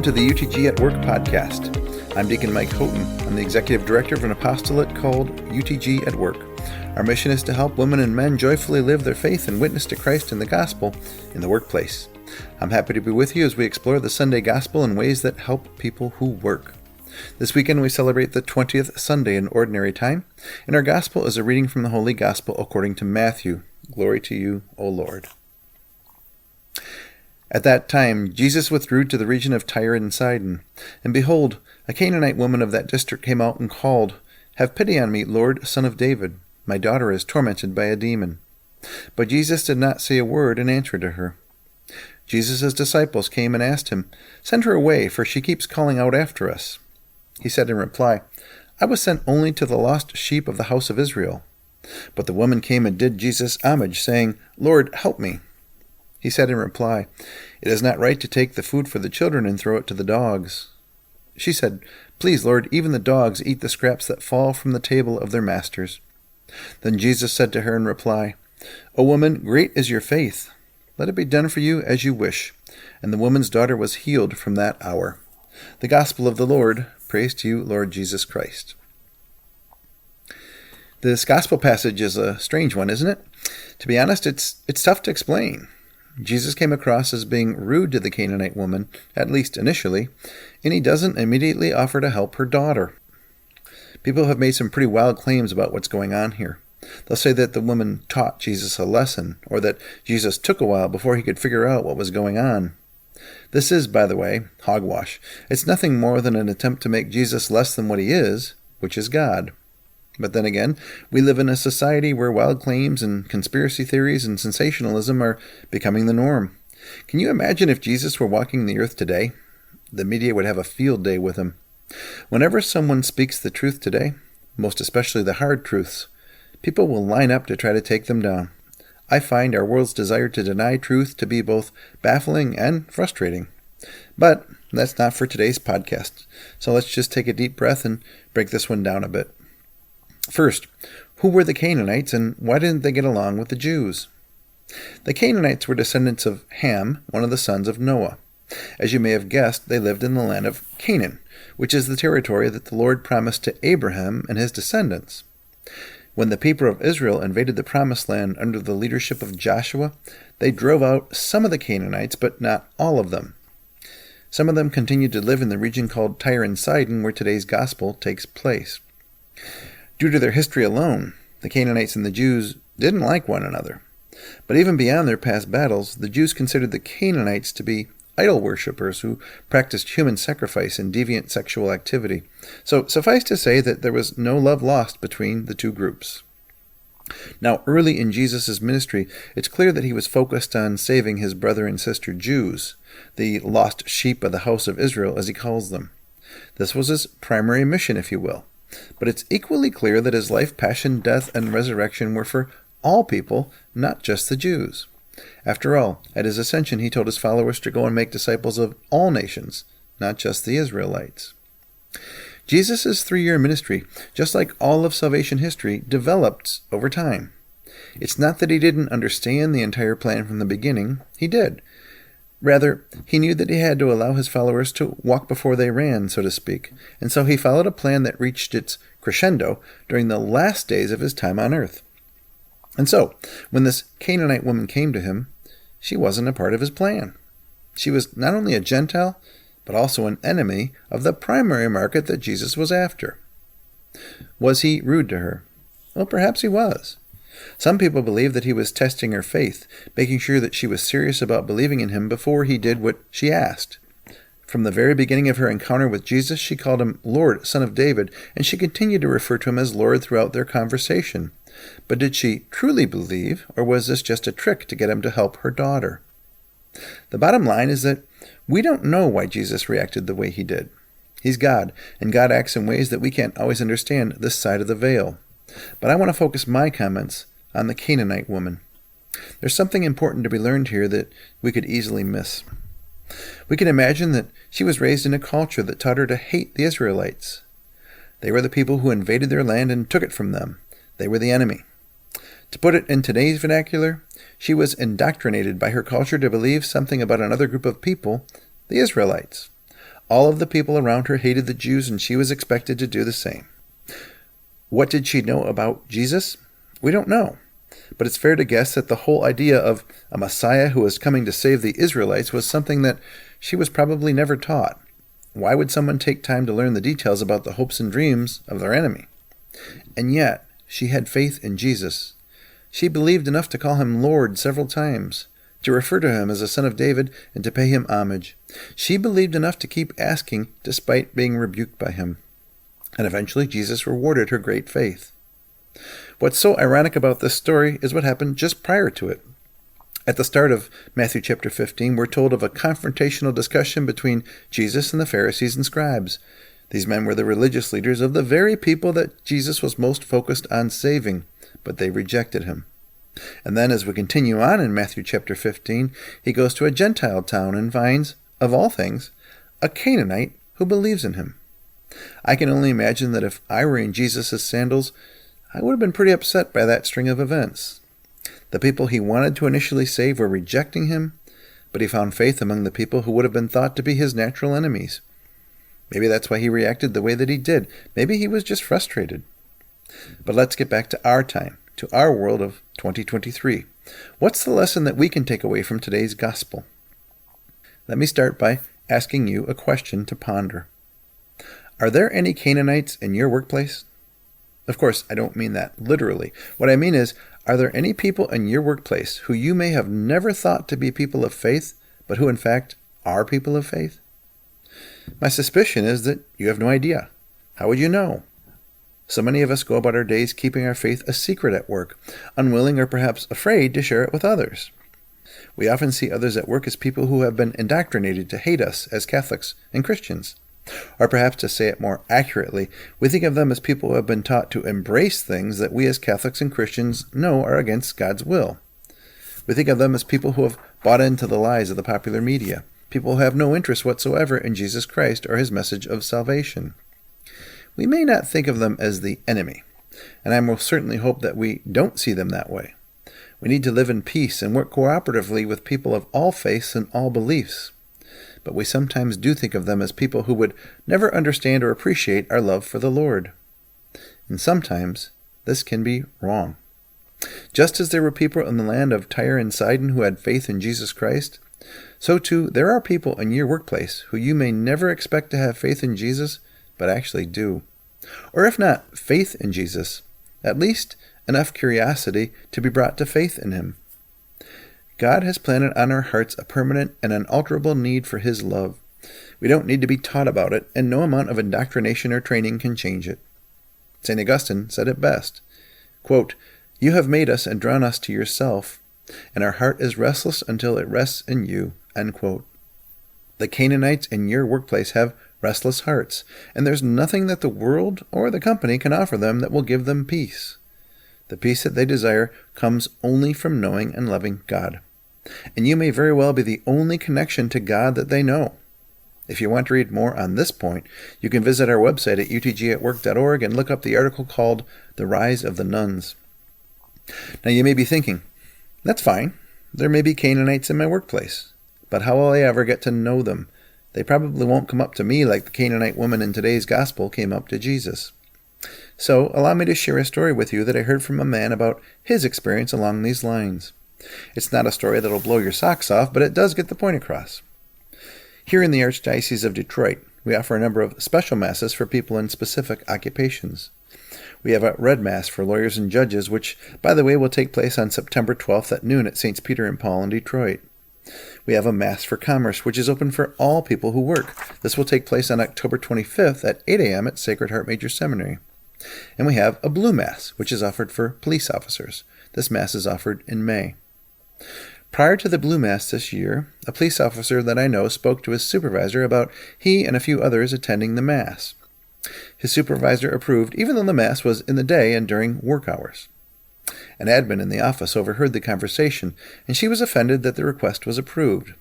to the UTG at Work podcast. I'm Deacon Mike Houghton. I'm the Executive Director of an apostolate called UTG at Work. Our mission is to help women and men joyfully live their faith and witness to Christ and the gospel in the workplace. I'm happy to be with you as we explore the Sunday gospel in ways that help people who work. This weekend we celebrate the 20th Sunday in Ordinary Time, and our gospel is a reading from the Holy Gospel according to Matthew. Glory to you, O Lord. At that time, Jesus withdrew to the region of Tyre and Sidon. And behold, a Canaanite woman of that district came out and called, "Have pity on me, Lord, Son of David. My daughter is tormented by a demon." But Jesus did not say a word in answer to her. Jesus' disciples came and asked him, "Send her away, for she keeps calling out after us." He said in reply, "I was sent only to the lost sheep of the house of Israel." But the woman came and did Jesus homage, saying, "Lord, help me." He said in reply, "It is not right to take the food for the children and throw it to the dogs." She said, "Please, Lord, even the dogs eat the scraps that fall from the table of their masters." Then Jesus said to her in reply, "O woman, great is your faith. Let it be done for you as you wish." And the woman's daughter was healed from that hour. The Gospel of the Lord. Praise to you, Lord Jesus Christ. This Gospel passage is a strange one, isn't it? To be honest, it's tough to explain. Jesus came across as being rude to the Canaanite woman, at least initially, and he doesn't immediately offer to help her daughter. People have made some pretty wild claims about what's going on here. They'll say that the woman taught Jesus a lesson, or that Jesus took a while before he could figure out what was going on. This is, by the way, hogwash. It's nothing more than an attempt to make Jesus less than what he is, which is God. But then again, we live in a society where wild claims and conspiracy theories and sensationalism are becoming the norm. Can you imagine if Jesus were walking the earth today? The media would have a field day with him. Whenever someone speaks the truth today, most especially the hard truths, people will line up to try to take them down. I find our world's desire to deny truth to be both baffling and frustrating. But that's not for today's podcast, so let's just take a deep breath and break this one down a bit. First, who were the Canaanites and why didn't they get along with the Jews? The Canaanites were descendants of Ham, one of the sons of Noah. As you may have guessed, they lived in the land of Canaan, which is the territory that the Lord promised to Abraham and his descendants. When the people of Israel invaded the Promised Land under the leadership of Joshua, they drove out some of the Canaanites, but not all of them. Some of them continued to live in the region called Tyre and Sidon, where today's gospel takes place. Due to their history alone, the Canaanites and the Jews didn't like one another. But even beyond their past battles, the Jews considered the Canaanites to be idol worshippers who practiced human sacrifice and deviant sexual activity. So suffice to say that there was no love lost between the two groups. Now, early in Jesus' ministry, it's clear that he was focused on saving his brother and sister Jews, the lost sheep of the house of Israel, as he calls them. This was his primary mission, if you will. But it's equally clear that his life, passion, death, and resurrection were for all people, not just the Jews. After all, at his ascension, he told his followers to go and make disciples of all nations, not just the Israelites. Jesus' 3-year ministry, just like all of salvation history, developed over time. It's not that he didn't understand the entire plan from the beginning. He did. Rather, he knew that he had to allow his followers to walk before they ran, so to speak, and so he followed a plan that reached its crescendo during the last days of his time on earth. And so, when this Canaanite woman came to him, she wasn't a part of his plan. She was not only a Gentile, but also an enemy of the primary market that Jesus was after. Was he rude to her? Well, perhaps he was. Some people believe that he was testing her faith, making sure that she was serious about believing in him before he did what she asked. From the very beginning of her encounter with Jesus, she called him Lord, Son of David, and she continued to refer to him as Lord throughout their conversation. But did she truly believe, or was this just a trick to get him to help her daughter? The bottom line is that we don't know why Jesus reacted the way he did. He's God, and God acts in ways that we can't always understand this side of the veil. But I want to focus my comments on the Canaanite woman. There's something important to be learned here that we could easily miss. We can imagine that she was raised in a culture that taught her to hate the Israelites. They were the people who invaded their land and took it from them. They were the enemy. To put it in today's vernacular, she was indoctrinated by her culture to believe something about another group of people, the Israelites. All of the people around her hated the Jews, and she was expected to do the same. What did she know about Jesus? We don't know. But it's fair to guess that the whole idea of a Messiah who was coming to save the Israelites was something that she was probably never taught. Why would someone take time to learn the details about the hopes and dreams of their enemy? And yet, she had faith in Jesus. She believed enough to call him Lord several times, to refer to him as a son of David, and to pay him homage. She believed enough to keep asking despite being rebuked by him. And eventually Jesus rewarded her great faith. What's so ironic about this story is what happened just prior to it. At the start of Matthew chapter 15, we're told of a confrontational discussion between Jesus and the Pharisees and scribes. These men were the religious leaders of the very people that Jesus was most focused on saving, but they rejected him. And then as we continue on in Matthew chapter 15, he goes to a Gentile town and finds, of all things, a Canaanite who believes in him. I can only imagine that if I were in Jesus' sandals, I would have been pretty upset by that string of events. The people he wanted to initially save were rejecting him, but he found faith among the people who would have been thought to be his natural enemies. Maybe that's why he reacted the way that he did. Maybe he was just frustrated. But let's get back to our time, to our world of 2023. What's the lesson that we can take away from today's gospel? Let me start by asking you a question to ponder. Are there any Canaanites in your workplace? Of course, I don't mean that literally. What I mean is, are there any people in your workplace who you may have never thought to be people of faith, but who in fact are people of faith? My suspicion is that you have no idea. How would you know? So many of us go about our days keeping our faith a secret at work, unwilling or perhaps afraid to share it with others. We often see others at work as people who have been indoctrinated to hate us as Catholics and Christians. Or perhaps to say it more accurately, we think of them as people who have been taught to embrace things that we as Catholics and Christians know are against God's will. We think of them as people who have bought into the lies of the popular media, people who have no interest whatsoever in Jesus Christ or his message of salvation. We may not think of them as the enemy, and I most certainly hope that we don't see them that way. We need to live in peace and work cooperatively with people of all faiths and all beliefs. But we sometimes do think of them as people who would never understand or appreciate our love for the Lord. And sometimes this can be wrong. Just as there were people in the land of Tyre and Sidon who had faith in Jesus Christ, so too there are people in your workplace who you may never expect to have faith in Jesus, but actually do. Or if not faith in Jesus, at least enough curiosity to be brought to faith in him. God has planted on our hearts a permanent and unalterable need for his love. We don't need to be taught about it, and no amount of indoctrination or training can change it. St. Augustine said it best, quote, "You have made us and drawn us to yourself, and our heart is restless until it rests in you." End quote. The Canaanites in your workplace have restless hearts, and there's nothing that the world or the company can offer them that will give them peace. The peace that they desire comes only from knowing and loving God. And you may very well be the only connection to God that they know. If you want to read more on this point, you can visit our website at utgatwork.org and look up the article called The Rise of the Nuns. Now you may be thinking, that's fine. There may be Canaanites in my workplace, but how will I ever get to know them? They probably won't come up to me like the Canaanite woman in today's gospel came up to Jesus. So allow me to share a story with you that I heard from a man about his experience along these lines. It's not a story that'll blow your socks off, but it does get the point across. Here in the Archdiocese of Detroit, we offer a number of special masses for people in specific occupations. We have a Red Mass for lawyers and judges, which, by the way, will take place on September 12th at noon at St. Peter and Paul in Detroit. We have a Mass for Commerce, which is open for all people who work. This will take place on October 25th at 8 a.m. at Sacred Heart Major Seminary. And we have a Blue Mass, which is offered for police officers. This Mass is offered in May. Prior to the Blue Mass this year, a police officer that I know spoke to his supervisor about he and a few others attending the Mass. His supervisor approved, even though the Mass was in the day and during work hours. An admin in the office overheard the conversation, and she was offended that the request was approved.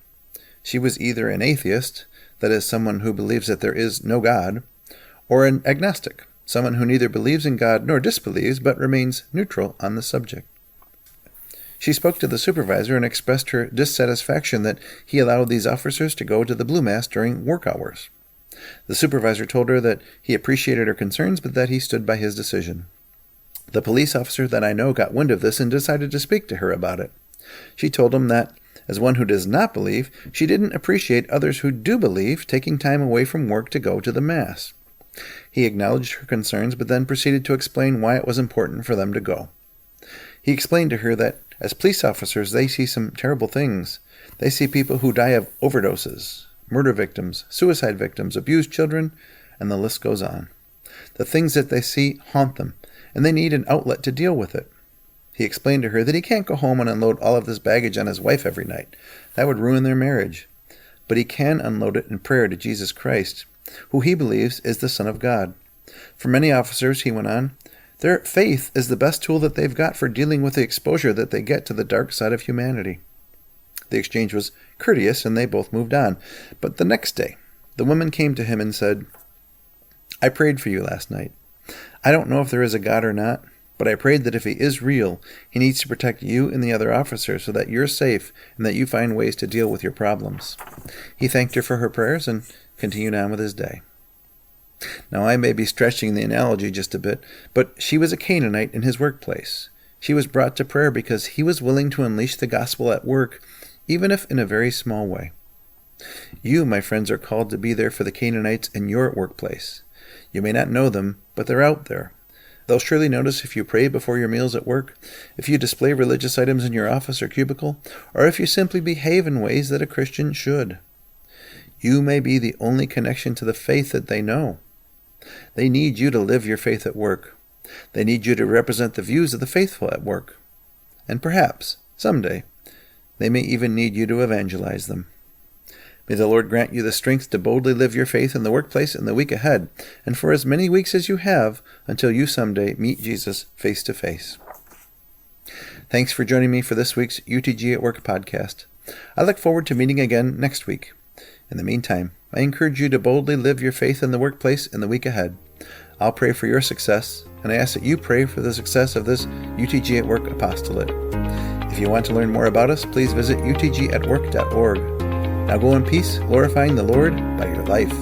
She was either an atheist, that is, someone who believes that there is no God, or an agnostic, someone who neither believes in God nor disbelieves, but remains neutral on the subject. She spoke to the supervisor and expressed her dissatisfaction that he allowed these officers to go to the Blue Mass during work hours. The supervisor told her that he appreciated her concerns, but that he stood by his decision. The police officer that I know got wind of this and decided to speak to her about it. She told him that, as one who does not believe, she didn't appreciate others who do believe taking time away from work to go to the Mass. He acknowledged her concerns, but then proceeded to explain why it was important for them to go. He explained to her that, as police officers, they see some terrible things. They see people who die of overdoses, murder victims, suicide victims, abused children, and the list goes on. The things that they see haunt them, and they need an outlet to deal with it. He explained to her that he can't go home and unload all of this baggage on his wife every night. That would ruin their marriage. But he can unload it in prayer to Jesus Christ, who he believes is the Son of God. For many officers, he went on, their faith is the best tool that they've got for dealing with the exposure that they get to the dark side of humanity. The exchange was courteous, and they both moved on. But the next day, the woman came to him and said, I prayed for you last night. I don't know if there is a God or not, but I prayed that if he is real, he needs to protect you and the other officers so that you're safe and that you find ways to deal with your problems. He thanked her for her prayers and continued on with his day. Now, I may be stretching the analogy just a bit, but she was a Canaanite in his workplace. She was brought to prayer because he was willing to unleash the gospel at work, even if in a very small way. You, my friends, are called to be there for the Canaanites in your workplace. You may not know them, but they're out there. They'll surely notice if you pray before your meals at work, if you display religious items in your office or cubicle, or if you simply behave in ways that a Christian should. You may be the only connection to the faith that they know. They need you to live your faith at work. They need you to represent the views of the faithful at work. And perhaps, someday, they may even need you to evangelize them. May the Lord grant you the strength to boldly live your faith in the workplace in the week ahead, and for as many weeks as you have, until you someday meet Jesus face to face. Thanks for joining me for this week's UTG at Work podcast. I look forward to meeting again next week. In the meantime, I encourage you to boldly live your faith in the workplace in the week ahead. I'll pray for your success, and I ask that you pray for the success of this UTG at Work apostolate. If you want to learn more about us, please visit utgatwork.org. Now go in peace, glorifying the Lord by your life.